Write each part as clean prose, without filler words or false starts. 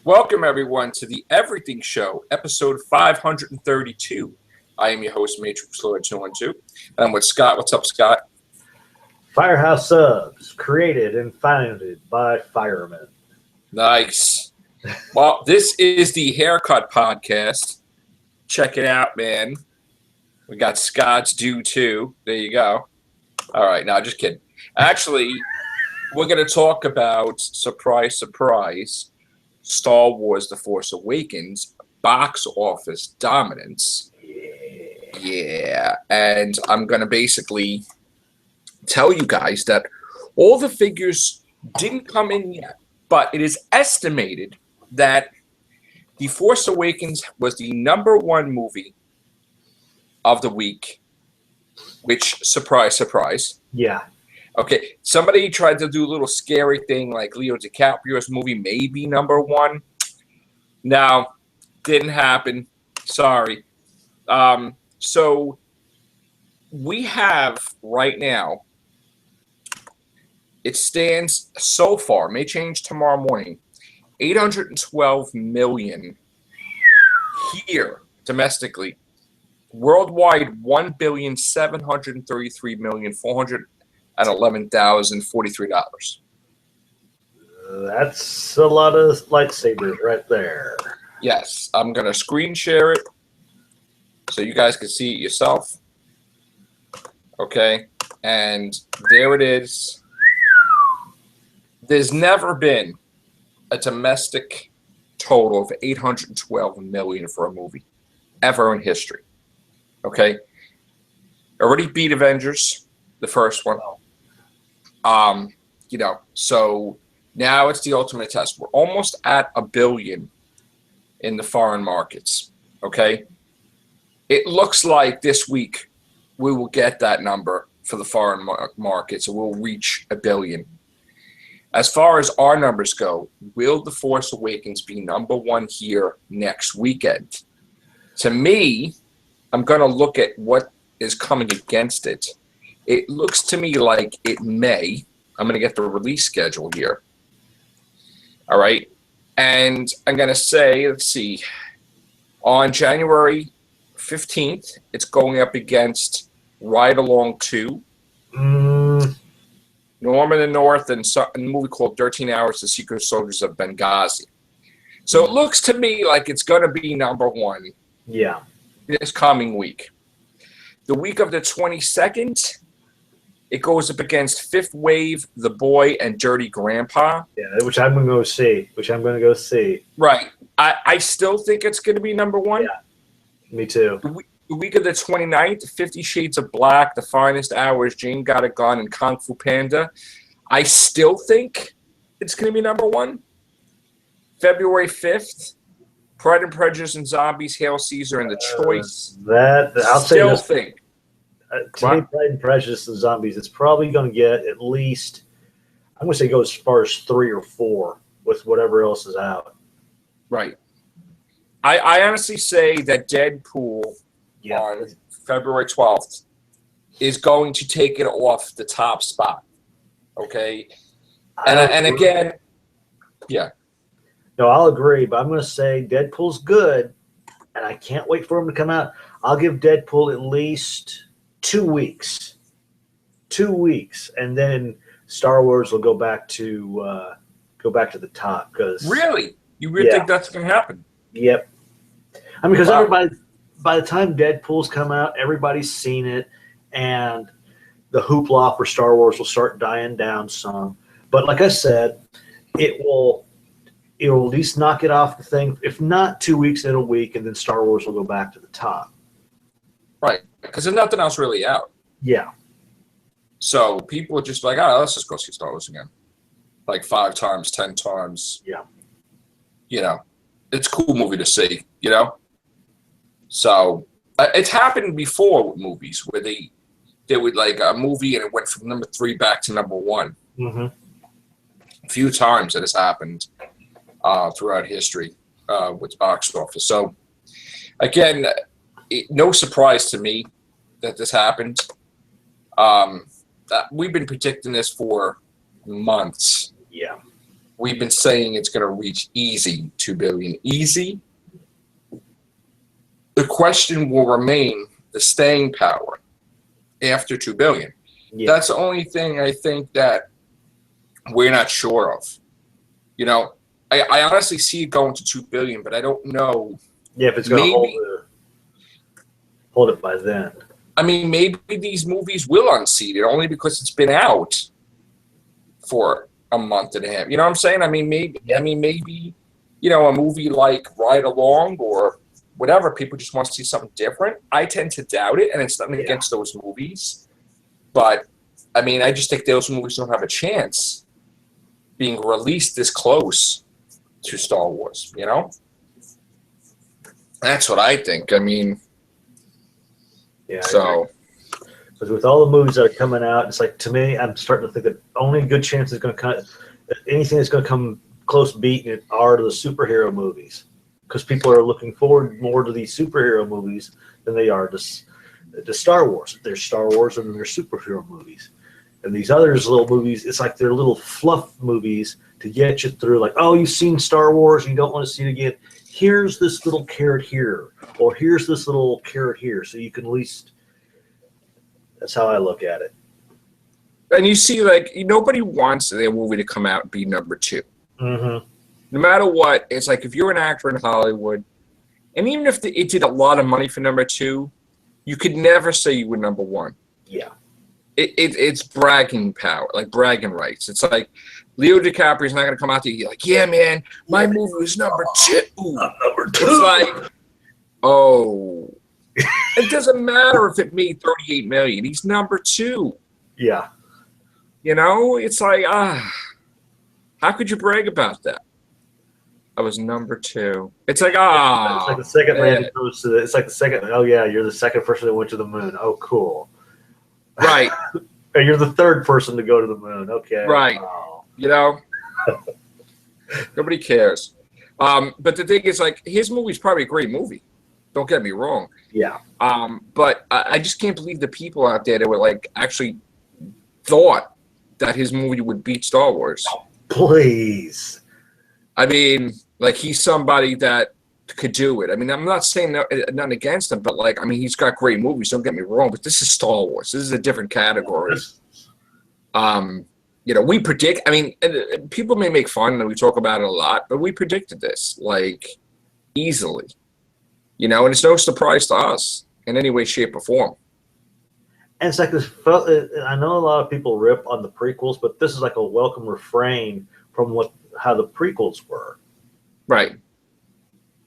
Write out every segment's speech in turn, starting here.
Welcome, everyone, to the Everything Show, episode 532. I am your host, Matrixlord212, and I'm with Scott. What's up, Scott? Firehouse Subs, created and founded by firemen. Nice. Well, this is the Haircut Podcast. Check it out, man. We got Scott's due, too. There you go. All right, no, just kidding. Actually, we're going to talk about, surprise, surprise, Star Wars The Force Awakens box office dominance. Yeah. And I'm going to basically tell you guys that all the figures didn't come in yet, but it is estimated that The Force Awakens was the #1 movie of the week, which, surprise, surprise. Yeah. Okay, somebody tried to do a little scary thing like Leo DiCaprio's movie may be #1. No, didn't happen. Sorry. So we have right now, it stands so far, may change tomorrow morning, 812 million here domestically. Worldwide, 1,733,411,043. That's a lot of lightsabers right there. Yes, I'm going to screen share it so you guys can see it yourself. Okay, and there it is. There's never been a domestic total of 812 million for a movie ever in history. Okay, already beat Avengers, the first one. So now it's the ultimate test. We're almost at 1 billion in the foreign markets. Okay, it looks like this week we will get that number for the foreign markets, and we'll reach 1 billion. As far as our numbers go, will The Force Awakens be #1 here next weekend? To me, I'm going to look at what is coming against it. It looks to me like it may. I'm going to get the release schedule here. All right. And I'm going to say, let's see, on January 15th, it's going up against Ride Along 2, Norm in the North, and a movie called 13 Hours, The Secret Soldiers of Benghazi. So it looks to me like it's going to be #1. Yeah. This coming week. The week of the 22nd, it goes up against Fifth Wave, The Boy, and Dirty Grandpa. Yeah, which I'm going to go see. Right. I still think it's going to be #1. Yeah, me too. The week of the 29th, 50 Shades of Black, The Finest Hours, Jane Got a Gun, and Kung Fu Panda. I still think it's going to be #1. February 5th, Pride and Prejudice and Zombies, Hail Caesar, and The Choice. I'll say this. Think. To me, Pride and Prejudice and Zombies, it's probably going to get at least, I'm going to say go as far as 3 or 4 with whatever else is out. Right. I honestly say that Deadpool on February 12th is going to take it off the top spot. Okay? And again, yeah. No, I'll agree, but I'm going to say Deadpool's good, and I can't wait for him to come out. I'll give Deadpool at least 2 weeks. 2 weeks, and then Star Wars will go back to the top. Really? You really think that's going to happen? Yep. I mean, because everybody, by the time Deadpool's come out, everybody's seen it, and the hoopla for Star Wars will start dying down some. But like I said, it will at least knock it off the thing. If not 2 weeks in a week, and then Star Wars will go back to the top. Right, because there's nothing else really out. Yeah. So people are just like, let's just go see Star Wars again. Like 5 times, 10 times. Yeah. It's a cool movie to see, So it's happened before with movies where they would like a movie and it went from #3 back to #1. Mm-hmm. A few times it has happened throughout history with box office. So again, no surprise to me that this happened. We've been predicting this for months. Yeah. we've been saying it's going to reach easy 2 billion. Easy. The question will remain the staying power after 2 billion. Yeah. That's the only thing I think that we're not sure of. You know, I honestly see it going to 2 billion, but I don't know. Yeah, if it's going to hold it by then. I mean, maybe these movies will unseat it only because it's been out for a month and a half. You know what I'm saying? I mean, maybe, you know, a movie like Ride Along or whatever, people just want to see something different. I tend to doubt it, and it's nothing against those movies. But, I mean, I just think those movies don't have a chance being released this close to Star Wars, you know? That's what I think. I mean, yeah. So, because with all the movies that are coming out, it's like, to me, I'm starting to think that only good chance is going to come, anything that's going to come close beating it are the superhero movies. Because people are looking forward more to these superhero movies than they are to Star Wars. There's Star Wars and then there's superhero movies. And these others little movies, it's like they're little fluff movies to get you through. Like, oh, you've seen Star Wars, you don't want to see it again. Here's this little carrot here, or here's this little carrot here, so you can at least. That's how I look at it. And you see, like, nobody wants their movie to come out and be number 2. Mm-hmm. No matter what, it's like if you're an actor in Hollywood, and even if it did a lot of money for number 2, you could never say you were number 1. Yeah. It's bragging power, like bragging rights. It's like Leo DiCaprio's not going to come out to you like, yeah, man, my movie was number 2. Number 2. It's like, oh. It doesn't matter if it made 38 million. He's number 2. Yeah. You know, it's like, how could you brag about that? I was number 2. It's like, It's like the second man man. goes to it's like the second, oh yeah, you're the second person that went to the moon. Oh, cool. Right. And you're the third person to go to the moon. Okay. Right. Wow. You know? Nobody cares. But the thing is, like, his movie's probably a great movie. Don't get me wrong. Yeah. But I just can't believe the people out there that were, like, actually thought that his movie would beat Star Wars. Please. I mean, like, he's somebody that could do it. I mean, I'm not saying nothing against him, but, like, I mean, he's got great movies. Don't get me wrong, but this is Star Wars. This is a different category. You know, we predict. I mean, people may make fun and we talk about it a lot, but we predicted this, like, easily. You know, and it's no surprise to us in any way, shape, or form. And it's like this. I know a lot of people rip on the prequels, but this is like a welcome refrain from how the prequels were. Right.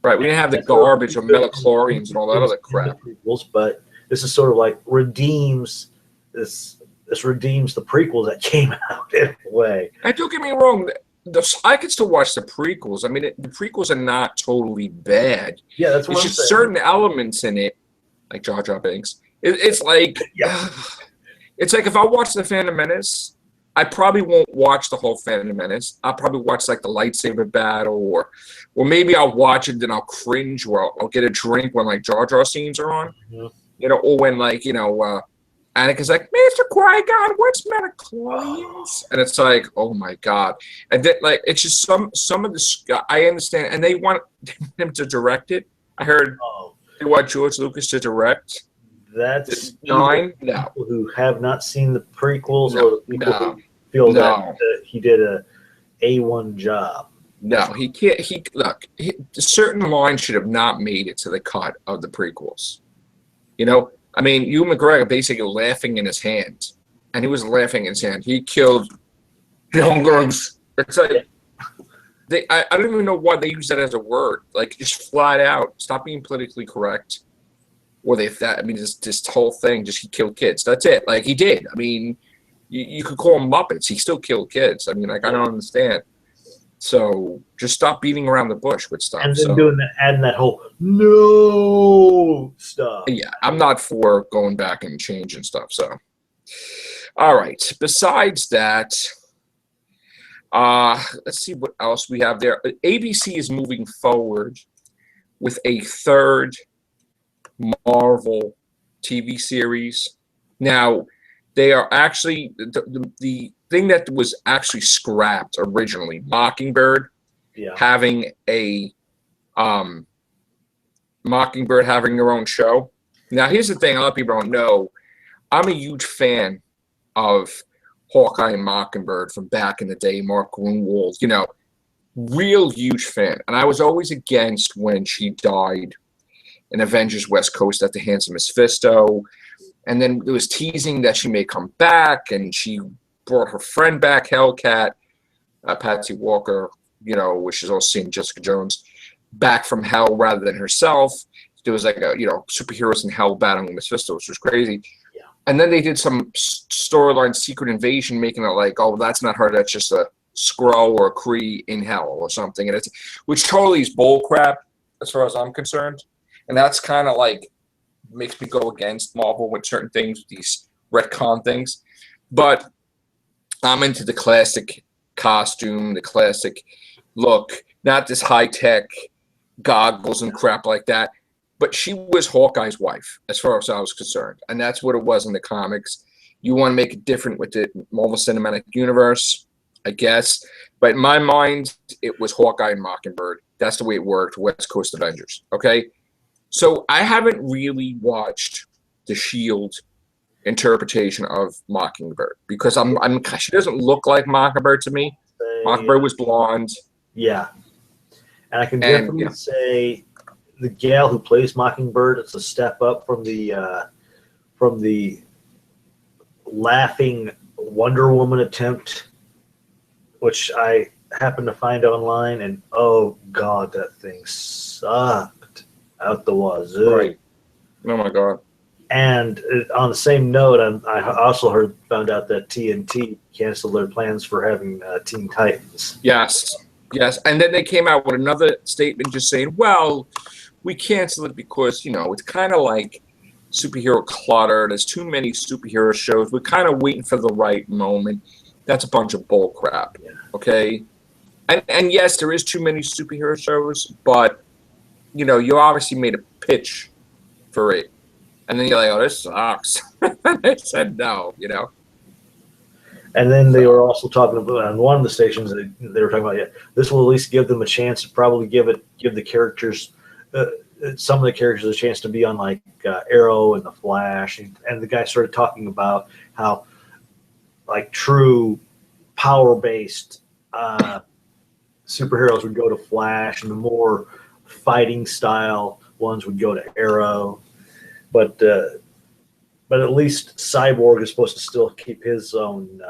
Right. We didn't have the garbage of metachlorians and all that other crap. Prequels, but this is sort of like redeems this. This redeems the prequels that came out in a way. And don't get me wrong. I can still watch the prequels. I mean, the prequels are not totally bad. Yeah, that's what it's I'm just saying. certain elements in it, like Jar Jar Binks. It's like, it's like if I watch the Phantom Menace, I probably won't watch the whole Phantom Menace. I'll probably watch like the lightsaber battle, or maybe I'll watch it and then I'll cringe, or I'll get a drink when like Jar Jar scenes are on, you know, or when like Anakin's like, Mr. Qui-Gon, what's metachlorians? And it's like, oh my God. And then, like, it's just some of the, I understand, and they want him to direct it. I heard they want George Lucas to direct. That's nine? People No. who have not seen the prequels, No. or the people who feel that he did a A1 job. No, he can't. Look, certain lines should have not made it to the cut of the prequels. You know? I mean, Ewan McGregor basically laughing in his hand, and he was laughing in his hand. He killed youngers. It's like I don't even know why they use that as a word. Like, just flat out, stop being politically correct. Or this whole thing, just he killed kids. That's it. Like, he did. I mean, you could call them Muppets. He still killed kids. I mean, like, I don't understand. So just stop beating around the bush with stuff. And then adding that whole no stuff. Yeah, I'm not for going back and changing stuff. So, all right. Besides that, let's see what else we have there. ABC is moving forward with a third Marvel TV series. Now, they are actually the thing that was actually scrapped originally, Mockingbird having a Mockingbird having their own show. Now, here's the thing: a lot of people don't know. I'm a huge fan of Hawkeye and Mockingbird from back in the day. Mark Grunwald, you know, real huge fan. And I was always against when she died in Avengers West Coast at the hands of Mephisto. And then there was teasing that she may come back, and she brought her friend back, Hellcat, Patsy Walker, you know, which is also seeing Jessica Jones, back from hell rather than herself. There was like a, you know, superheroes in hell battling Mephisto, which was crazy. Yeah. And then they did some storyline, Secret Invasion, making it like, oh, that's not her, that's just a Skrull or a Kree in hell or something. And it's, which totally is bull crap as far as I'm concerned. And that's kind of like makes me go against Marvel with certain things, these retcon things. But I'm into the classic costume, the classic look, not this high-tech goggles and crap like that. But she was Hawkeye's wife, as far as I was concerned. And that's what it was in the comics. You want to make it different with the Marvel Cinematic Universe, I guess. But in my mind, it was Hawkeye and Mockingbird. That's the way it worked, West Coast Avengers, okay? So I haven't really watched the S.H.I.E.L.D. interpretation of Mockingbird because she doesn't look like Mockingbird to me. Mockingbird was blonde. Yeah. And I can definitely say the gal who plays Mockingbird, it's a step up from the laughing Wonder Woman attempt, which I happened to find online, and oh god, that thing sucked out the wazoo. Right. Oh my god. And on the same note, I also found out that TNT canceled their plans for having Teen Titans. Yes. Yes. And then they came out with another statement just saying, well, we canceled it because, you know, it's kind of like superhero clutter. There's too many superhero shows. We're kind of waiting for the right moment. That's a bunch of bull crap. Yeah. Okay. And yes, there is too many superhero shows, but you know, you obviously made a pitch for it. And then you're like, oh, this sucks. They said no, you know. And then they were also talking about, on one of the stations, they were talking about, yeah, this will at least give them a chance to probably give the characters, some of the characters a chance to be on like Arrow and the Flash. And the guy started talking about how like true power-based superheroes would go to Flash, and the more fighting style ones would go to Arrow, but at least Cyborg is supposed to still keep his own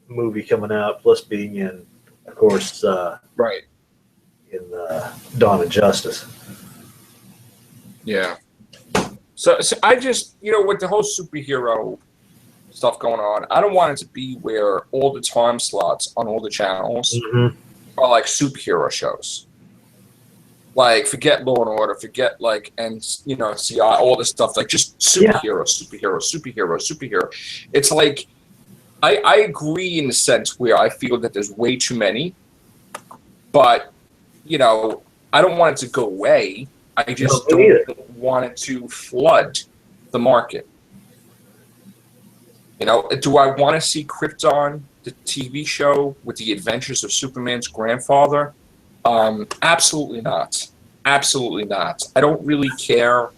movie coming out, plus being in, of course, right in Dawn of Justice. Yeah. So I just, you know, with the whole superhero stuff going on, I don't want it to be where all the time slots on all the channels are like superhero shows. Like, forget Law and Order, forget, like, and, you know, CI, all this stuff, like, just superhero. It's like, I agree in the sense where I feel that there's way too many, but, you know, I don't want it to go away. I just don't want it to flood the market. You know, do I want to see Krypton, the TV show, with the adventures of Superman's grandfather? Absolutely not. Absolutely not. I don't really care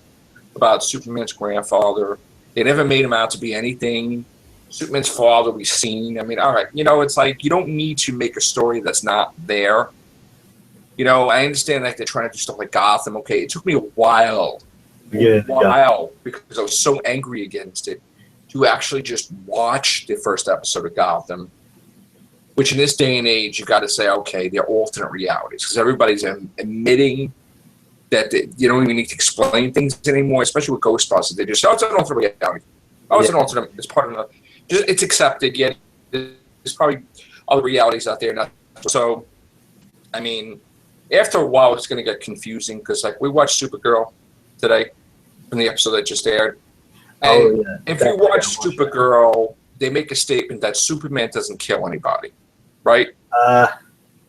about Superman's grandfather. They never made him out to be anything. Superman's father we've seen. I mean, all right, you know, it's like you don't need to make a story that's not there. You know, I understand that they're trying to do stuff like Gotham. Okay, it took me a while, because I was so angry against it, to actually just watch the first episode of Gotham. Which in this day and age, you got to say, okay, they're alternate realities, because everybody's admitting that you don't even need to explain things anymore, especially with Ghostbusters. They just, oh, it's an alternate reality. Oh, it's an alternate. It's part of the. It's accepted. Yet there's probably other realities out there. Not so. I mean, after a while, it's going to get confusing because, like, we watched Supergirl today from the episode that just aired. And if you watch Supergirl, they make a statement that Superman doesn't kill anybody. Right?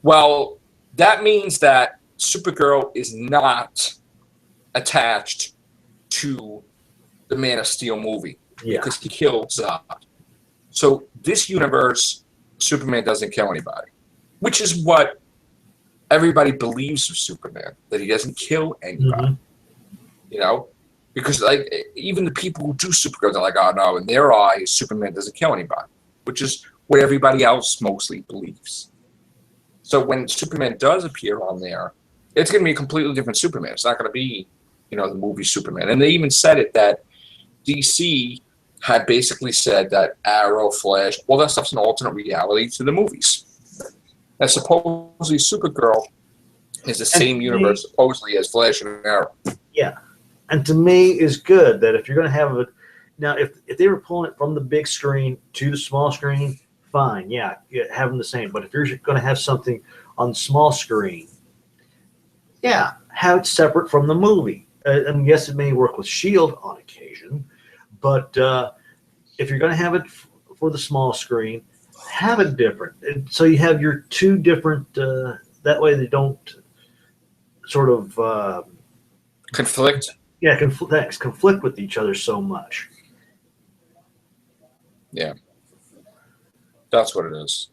Well, that means that Supergirl is not attached to the Man of Steel movie because he killed Zod. So this universe, Superman doesn't kill anybody, which is what everybody believes of Superman, that he doesn't kill anybody. You know, because like even the people who do Supergirl, they're like, oh no, in their eyes, Superman doesn't kill anybody, which is what everybody else mostly believes. So when Superman does appear on there, it's going to be a completely different Superman. It's not going to be, you know, the movie Superman. And they even said it that DC had basically said that Arrow, Flash, all that stuff's an alternate reality to the movies. And supposedly Supergirl is the same universe supposedly as Flash and Arrow. Yeah. And to me is good that if you're going to have it now, if they were pulling it from the big screen to the small screen, fine, yeah, have them the same. But if you're going to have something on the small screen, yeah, have it separate from the movie. And yes, it may work with S.H.I.E.L.D. on occasion, but if you're going to have it for the small screen, have it different. And so you have your two different. That way they don't sort of conflict. Yeah, conflict with each other so much. Yeah, that's what it is.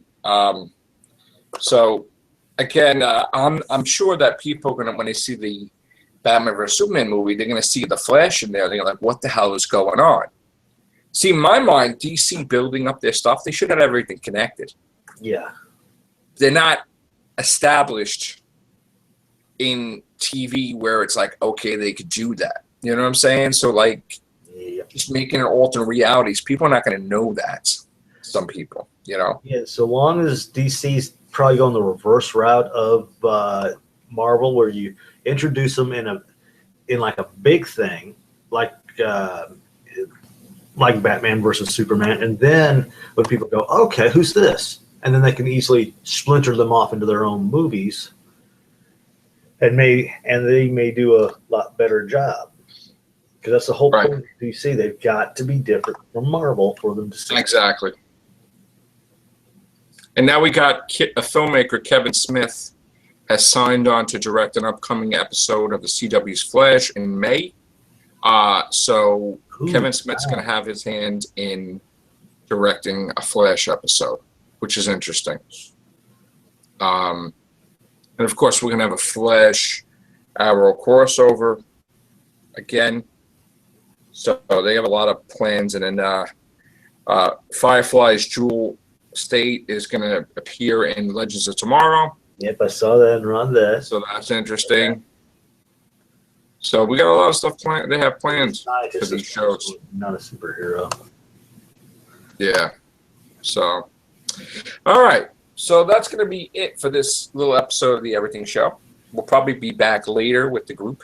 So again, I'm sure that people are gonna, when they see the Batman vs Superman movie, they're gonna see the Flash in there. They're like, "What the hell is going on?" See, in my mind, DC building up their stuff, they should have everything connected. Yeah, they're not established in TV where it's like, okay, they could do that. You know what I'm saying? So like, just making it alternate realities, people are not going to know that. Some people, you know. Yeah. So long as DC's probably going the reverse route of Marvel, where you introduce them in like a big thing, like Batman versus Superman, and then when people go, okay, who's this? And then they can easily splinter them off into their own movies, and they may do a lot better job. Because that's the whole point of DC. They've got to be different from Marvel for them to see. Exactly. And now we got a filmmaker, Kevin Smith, has signed on to direct an upcoming episode of the CW's Flash in May. So Kevin Smith's going to have his hand in directing a Flash episode, which is interesting. And of course, we're going to have a Flash Arrow crossover again. So they have a lot of plans. And then Firefly's Jewel State is going to appear in Legends of Tomorrow. Yep, I saw that and run that. So that's interesting. So we got a lot of stuff planned. They have plans for these shows. Not a superhero. Yeah. So, all right. So that's going to be it for this little episode of the Everything Show. We'll probably be back later with the group.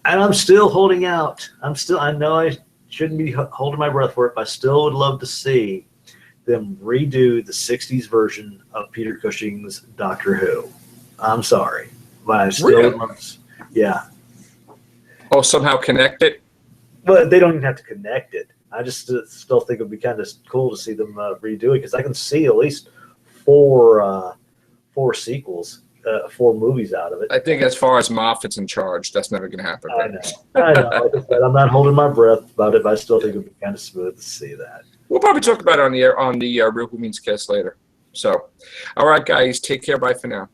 And I'm still holding out. I know I shouldn't be holding my breath for it, but I still would love to see them redo the 60s version of Peter Cushing's Doctor Who. I'm sorry, but I still would love to, yeah. Oh, somehow connect it? But they don't even have to connect it. I just still think it would be kind of cool to see them redo it, because I can see at least four sequels, 4 movies out of it. I think as far as Moffat's in charge, that's never going to happen. I know. Like I said, I'm not holding my breath about it, but I still think it would be kind of smooth to see that. We'll probably talk about it on the Real Who Means Cast later. So, all right, guys, take care. Bye for now.